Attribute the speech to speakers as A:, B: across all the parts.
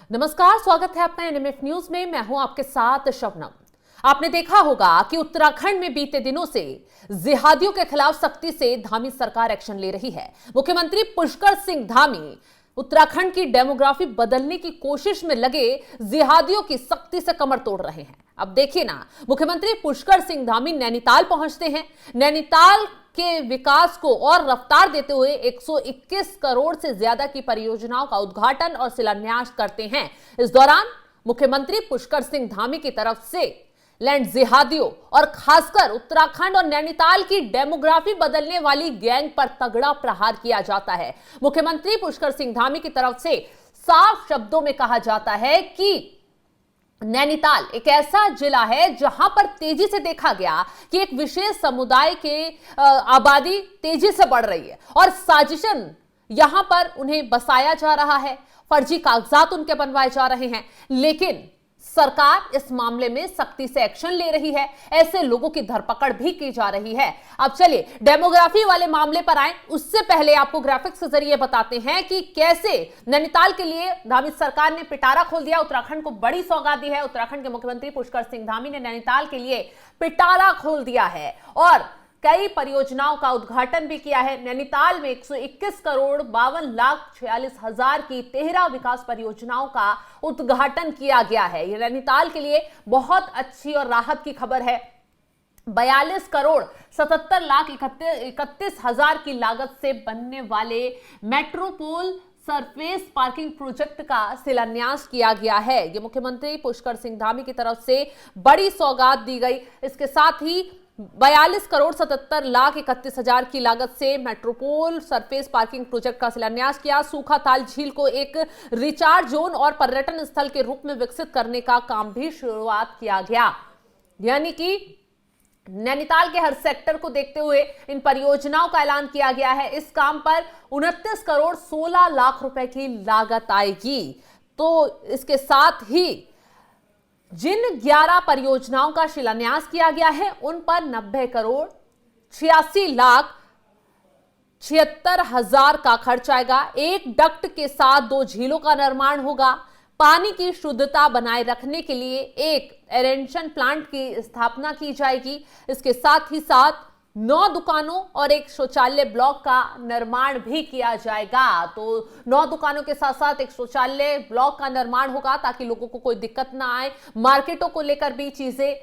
A: नमस्कार, स्वागत है आपका एनएमएफ न्यूज में। मैं हूं आपके साथ शबनम। आपने देखा होगा कि उत्तराखंड में बीते दिनों से जिहादियों के खिलाफ सख्ती से धामी सरकार एक्शन ले रही है। मुख्यमंत्री पुष्कर सिंह धामी उत्तराखंड की डेमोग्राफी बदलने की कोशिश में लगे जिहादियों की सख्ती से कमर तोड़ रहे हैं। अब देखिए ना, मुख्यमंत्री पुष्कर सिंह धामी नैनीताल पहुंचते हैं। नैनीताल के विकास को और रफ्तार देते हुए 121 करोड़ से ज्यादा की परियोजनाओं का उद्घाटन और शिलान्यास करते हैं। इस दौरान मुख्यमंत्री पुष्कर सिंह धामी की तरफ से लैंड जिहादियों और खासकर उत्तराखंड और नैनीताल की डेमोग्राफी बदलने वाली गैंग पर तगड़ा प्रहार किया जाता है। मुख्यमंत्री पुष्कर सिंह धामी की तरफ से साफ शब्दों में कहा जाता है कि नैनीताल एक ऐसा जिला है जहां पर तेजी से देखा गया कि एक विशेष समुदाय के आबादी तेजी से बढ़ रही है और साजिशन यहां पर उन्हें बसाया जा रहा है, फर्जी कागजात उनके बनवाए जा रहे हैं। लेकिन सरकार इस मामले में सख्ती से एक्शन ले रही है, ऐसे लोगों की धरपकड़ भी की जा रही है। अब चलिए डेमोग्राफी वाले मामले पर आए, उससे पहले आपको ग्राफिक्स के जरिए बताते हैं कि कैसे नैनीताल के लिए धामी सरकार ने पिटारा खोल दिया, उत्तराखंड को बड़ी सौगात दी है। उत्तराखंड के मुख्यमंत्री पुष्कर सिंह धामी ने नैनीताल के लिए पिटारा खोल दिया है और कई परियोजनाओं का उद्घाटन भी किया है। नैनीताल में 121 करोड़ 52,46,000 की 13 विकास परियोजनाओं का उद्घाटन किया गया है। ये नैनीताल के लिए बहुत अच्छी और राहत की खबर है। 42 करोड़ 77,31,000 की लागत से बनने वाले मेट्रोपोल सरफेस पार्किंग प्रोजेक्ट का शिलान्यास किया गया है। ये मुख्यमंत्री पुष्कर सिंह धामी की तरफ से बड़ी सौगात दी गई। इसके साथ ही 42 करोड़ 77,31,000 की लागत से मेट्रोपोल सरफेस पार्किंग प्रोजेक्ट का शिलान्यास किया। सूखाताल झील को एक रिचार्ज जोन और पर्यटन स्थल के रूप में विकसित करने का काम भी शुरुआत किया गया। यानी कि नैनीताल के हर सेक्टर को देखते हुए इन परियोजनाओं का ऐलान किया गया है। इस काम पर 29 करोड़ 16 लाख रुपए की लागत आएगी। तो इसके साथ ही जिन 11 परियोजनाओं का शिलान्यास किया गया है उन पर 90 करोड़ 86,76,000 का खर्च आएगा। एक डक्ट के साथ 2 झीलों का निर्माण होगा। पानी की शुद्धता बनाए रखने के लिए एक एरेंशन प्लांट की स्थापना की जाएगी। इसके साथ ही साथ 9 दुकानों और एक शौचालय ब्लॉक का निर्माण भी किया जाएगा। तो 9 दुकानों के साथ साथ एक शौचालय ब्लॉक का निर्माण होगा ताकि लोगों को कोई दिक्कत ना आए, मार्केटों को लेकर भी चीजें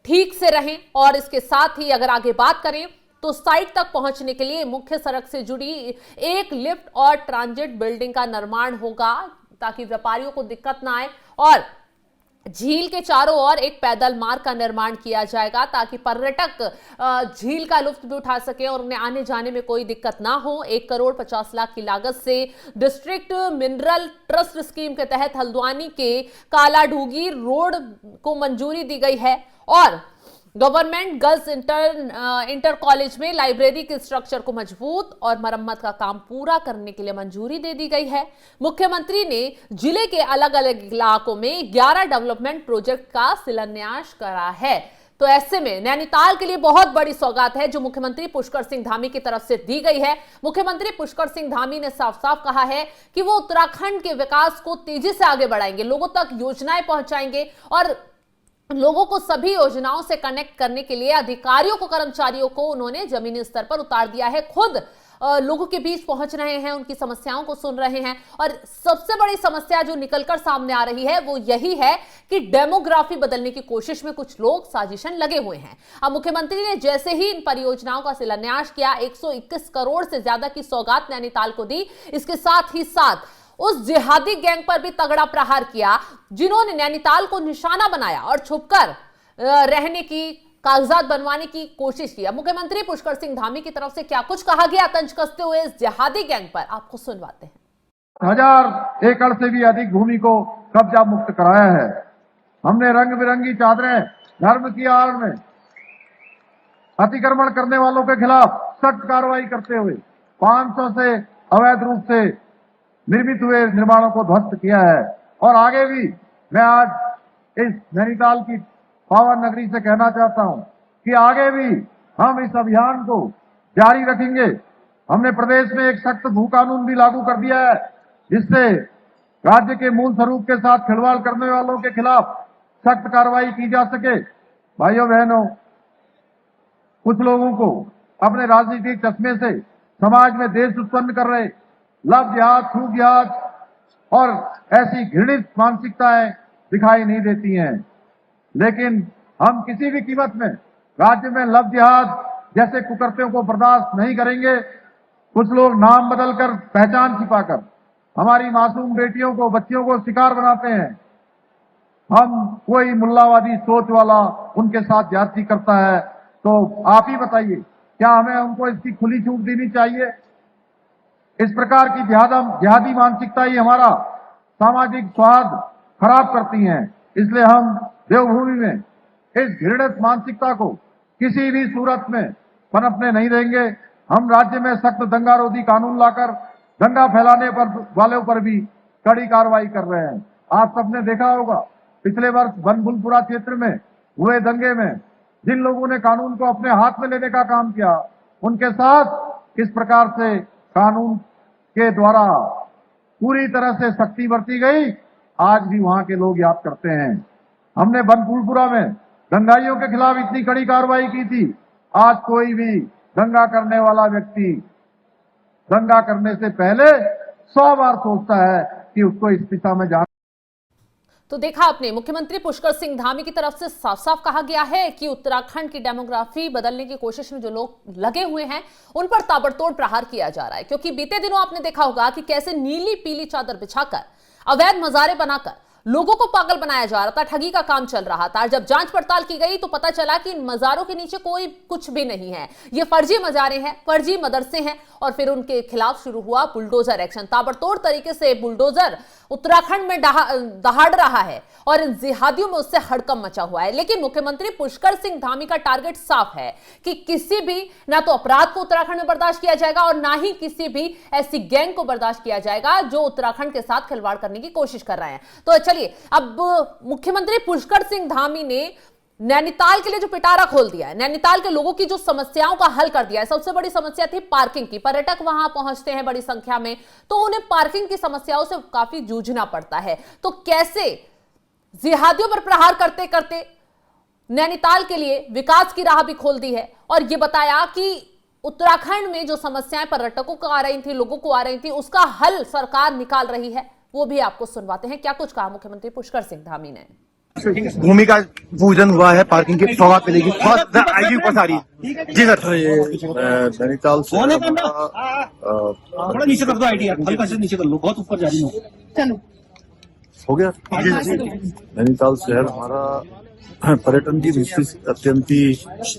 A: ठीक से रहें। और इसके साथ ही अगर आगे बात करें तो साइट तक पहुंचने के लिए मुख्य सड़क से जुड़ी एक लिफ्ट और ट्रांजिट बिल्डिंग का निर्माण होगा ताकि व्यापारियों को दिक्कत ना आए। और झील के चारों ओर एक पैदल मार्ग का निर्माण किया जाएगा ताकि पर्यटक झील का लुत्फ भी उठा सके और उन्हें आने जाने में कोई दिक्कत ना हो। 1 करोड़ 50 लाख की लागत से डिस्ट्रिक्ट मिनरल ट्रस्ट स्कीम के तहत हल्द्वानी के कालाढूंगी रोड को मंजूरी दी गई है और गवर्नमेंट गर्ल्स इंटर कॉलेज में लाइब्रेरी के स्ट्रक्चर को मजबूत और मरम्मत का काम पूरा करने के लिए मंजूरी दे दी गई है। मुख्यमंत्री ने जिले के अलग अलग इलाकों में 11 डेवलपमेंट प्रोजेक्ट का शिलान्यास करा है। तो ऐसे में नैनीताल के लिए बहुत बड़ी सौगात है जो मुख्यमंत्री पुष्कर सिंह धामी की तरफ से दी गई है। मुख्यमंत्री पुष्कर सिंह धामी ने साफ साफ कहा है कि वो उत्तराखंड के विकास को तेजी से आगे बढ़ाएंगे, लोगों तक योजनाएं पहुंचाएंगे और लोगों को सभी योजनाओं से कनेक्ट करने के लिए अधिकारियों को, कर्मचारियों को उन्होंने जमीनी स्तर पर उतार दिया है। खुद लोगों के बीच पहुंच रहे हैं, उनकी समस्याओं को सुन रहे हैं। और सबसे बड़ी समस्या जो निकलकर सामने आ रही है वो यही है कि डेमोग्राफी बदलने की कोशिश में कुछ लोग साजिशन लगे हुए हैं। अब मुख्यमंत्री ने जैसे ही इन परियोजनाओं का शिलान्यास किया, 121 करोड़ से ज्यादा की सौगात नैनीताल को दी। इसके साथ ही साथ उस जिहादी गैंग पर भी तगड़ा प्रहार किया जिन्होंने नैनीताल को निशाना बनाया और छुपकर रहने की, कागजात बनवाने की कोशिश की। मुख्यमंत्री पुष्कर सिंह धामी की तरफ से क्या कुछ कहा गया तंज कसते हुए इस जिहादी गैंग पर, आपको सुनवाते हैं।
B: 1000 एकड़ से भी अधिक भूमि को कब्जा मुक्त कराया है। हमने रंग बिरंगी चादरें धर्म की आड़ में अतिक्रमण करने वालों के खिलाफ सख्त कार्रवाई करते हुए 500 से अवैध रूप से निर्मित हुए निर्माणों को ध्वस्त किया है। और आगे भी मैं आज इस नैनीताल की पावन नगरी से कहना चाहता हूं कि आगे भी हम इस अभियान को जारी रखेंगे। हमने प्रदेश में एक सख्त भू कानून भी लागू कर दिया है जिससे राज्य के मूल स्वरूप के साथ खिलवाड़ करने वालों के खिलाफ सख्त कार्रवाई की जा सके। भाइयों बहनों, कुछ लोगों को अपने राजनीतिक चश्मे से समाज में देश उत्पन्न कर रहे लव जिहाद, थूक जिहाद और ऐसी घृणित मानसिकताएं दिखाई नहीं देती हैं, लेकिन हम किसी भी कीमत में राज्य में लव जिहाद जैसे कुकर्त्यों को बर्दाश्त नहीं करेंगे। कुछ लोग नाम बदलकर, पहचान छिपाकर हमारी मासूम बेटियों को, बच्चियों को शिकार बनाते हैं। हम कोई मुल्लावादी सोच वाला उनके साथ ज्यादती करता है तो आप ही बताइए, क्या हमें उनको इसकी खुली छूट देनी चाहिए? इस प्रकार की जिहादी मानसिकता ही हमारा सामाजिक सौहार्द खराब करती हैं। इसलिए हम देवभूमि में इस घृणित मानसिकता को किसी भी सूरत में पनपने नहीं देंगे। हम राज्य में सख्त दंगारोधी कानून लाकर दंगा फैलाने वालों पर भी कड़ी कार्रवाई कर रहे हैं। आप सबने देखा होगा, पिछले वर्ष बनभूलपुरा क्षेत्र में हुए दंगे में जिन लोगों ने कानून को अपने हाथ में लेने का काम किया, उनके साथ किस प्रकार से कानून के द्वारा पूरी तरह से सख्ती बरती गई, आज भी वहां के लोग याद करते हैं। हमने बनभूलपुरा में दंगाइयों के खिलाफ इतनी कड़ी कार्रवाई की थी। आज कोई भी दंगा करने वाला व्यक्ति दंगा करने से पहले 100 बार सोचता है कि उसको इस दिशा में जाना।
A: तो देखा आपने, मुख्यमंत्री पुष्कर सिंह धामी की तरफ से साफ साफ कहा गया है कि उत्तराखंड की डेमोग्राफी बदलने की कोशिश में जो लोग लगे हुए हैं उन पर ताबड़तोड़ प्रहार किया जा रहा है। क्योंकि बीते दिनों आपने देखा होगा कि कैसे नीली पीली चादर बिछाकर, अवैध मजारे बनाकर लोगों को पागल बनाया जा रहा था, ठगी का काम चल रहा था। जब जांच पड़ताल की गई तो पता चला कि इन मजारों के नीचे कोई कुछ भी नहीं है, ये फर्जी मजारे हैं, फर्जी मदरसे हैं। और फिर उनके खिलाफ शुरू हुआ बुलडोजर एक्शन। ताबड़तोड़ तरीके से बुलडोजर उत्तराखंड में दहाड़ रहा है और इन जिहादियों में उससे हड़कंप मचा हुआ है। लेकिन मुख्यमंत्री पुष्कर सिंह धामी का टारगेट साफ है कि किसी भी ना तो अपराध को उत्तराखंड में बर्दाश्त किया जाएगा और ना ही किसी भी ऐसी गैंग को बर्दाश्त किया जाएगा जो उत्तराखंड के साथ खिलवाड़ करने की कोशिश कर रहे हैं। तो चलिए, अब मुख्यमंत्री पुष्कर सिंह धामी ने नैनीताल के लिए जो पिटारा खोल दिया है, नैनीताल के लोगों की जो समस्याओं का हल कर दिया है। सबसे बड़ी समस्या थी पार्किंग की। पर्यटक वहां पहुंचते हैं बड़ी संख्या में, तो उन्हें पार्किंग की समस्याओं से काफी जूझना पड़ता है। तो कैसे जिहादियों पर प्रहार करते करते नैनीताल के लिए विकास की राह भी खोल दी है और यह बताया कि उत्तराखंड में जो समस्याएं पर्यटकों को आ रही थी, लोगों को आ रही थी, उसका हल सरकार निकाल रही है। वो भी आपको सुनवाते हैं क्या कुछ कहा मुख्यमंत्री पुष्कर सिंह धामी ने।
C: भूमि का पूजन हुआ है, पार्किंग की सौगात मिलेगी, बहुत आईजी ऊपर आ रही है। जी सर,
D: ये नैनीताल से
E: थोड़ा नीचे कर दो, आईडी हल्का से नीचे कर लो, बहुत ऊपर जा रही हो। चलो
D: हो गया। नैनीताल शहर हमारा पर्यटन की दृष्टि अत्यंत ही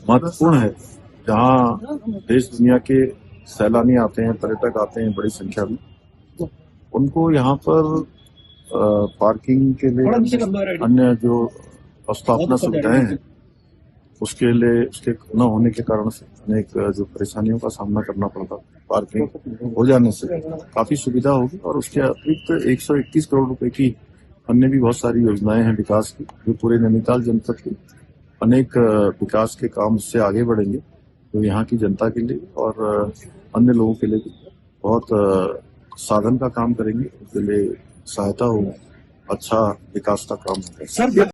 D: महत्वपूर्ण है, जहाँ देश दुनिया के सैलानी आते हैं, पर्यटक आते हैं बड़ी संख्या में। उनको यहाँ पर पार्किंग के लिए अन्य जो स्थापना सुविधाएं हैं उसके लिए, उसके न होने के कारण से अनेक जो परेशानियों का सामना करना पड़ता। पार्किंग हो जाने से काफी सुविधा होगी और उसके अतिरिक्त 121 करोड़ रुपए की अन्य भी बहुत सारी योजनाएं हैं विकास की, जो पूरे नैनीताल जनपद के अनेक विकास के काम उससे आगे बढ़ेंगे, तो यहाँ की जनता के लिए और अन्य लोगों के लिए भी बहुत साधन का काम करेंगे, उसके लिए सहायता होगी, अच्छा विकास का काम होगा।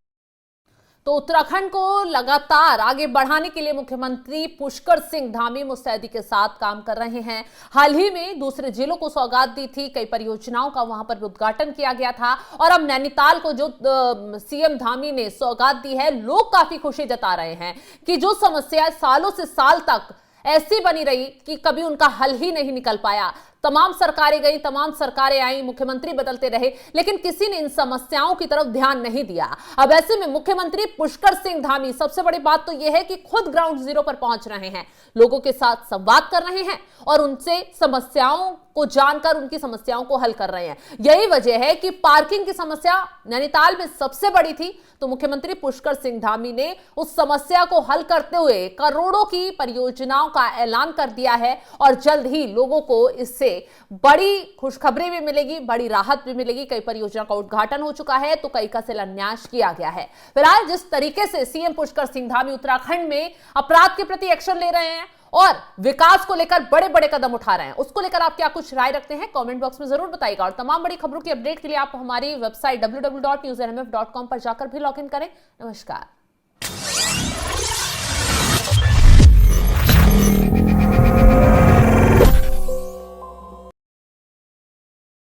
A: तो उत्तराखंड को लगातार आगे बढ़ाने के लिए मुख्यमंत्री पुष्कर सिंह धामी मुस्तैदी के साथ काम कर रहे हैं। हाल ही में दूसरे जिलों को सौगात दी थी, कई परियोजनाओं का वहां पर उद्घाटन किया गया था और अब नैनीताल को जो सीएम धामी ने सौगात दी है, लोग काफी खुशी जता रहे हैं कि जो समस्या सालों से साल तक ऐसी बनी रही कि कभी उनका हल ही नहीं निकल पाया। तमाम सरकारें गई, तमाम सरकारें आई, मुख्यमंत्री बदलते रहे, लेकिन किसी ने इन समस्याओं की तरफ ध्यान नहीं दिया। अब ऐसे में मुख्यमंत्री पुष्कर सिंह धामी, सबसे बड़ी बात तो यह है कि खुद ग्राउंड जीरो पर पहुंच रहे हैं, लोगों के साथ संवाद कर रहे हैं और उनसे समस्याओं को जानकर उनकी समस्याओं को हल कर रहे हैं। यही वजह है कि पार्किंग की समस्या नैनीताल में सबसे बड़ी थी, तो मुख्यमंत्री पुष्कर सिंह धामी ने उस समस्या को हल करते हुए करोड़ों की परियोजनाओं का ऐलान कर दिया है और जल्द ही लोगों को इससे बड़ी खुशखबरी भी मिलेगी, बड़ी राहत भी मिलेगी। कई परियोजना का उद्घाटन हो चुका है तो कई का शिलान्यास किया गया है। फिलहाल जिस तरीके से सीएम पुष्कर सिंह धामी उत्तराखंड में अपराध के प्रति एक्शन ले रहे हैं और विकास को लेकर बड़े बड़े कदम उठा रहे हैं। उसको लेकर आप क्या कुछ राय रखते हैं, कमेंट बॉक्स में जरूर बताइएगा। और तमाम बड़ी खबरों की अपडेट के लिए आप हमारी वेबसाइट www.newsnmf.com पर जाकर भी लॉग इन करें। नमस्कार।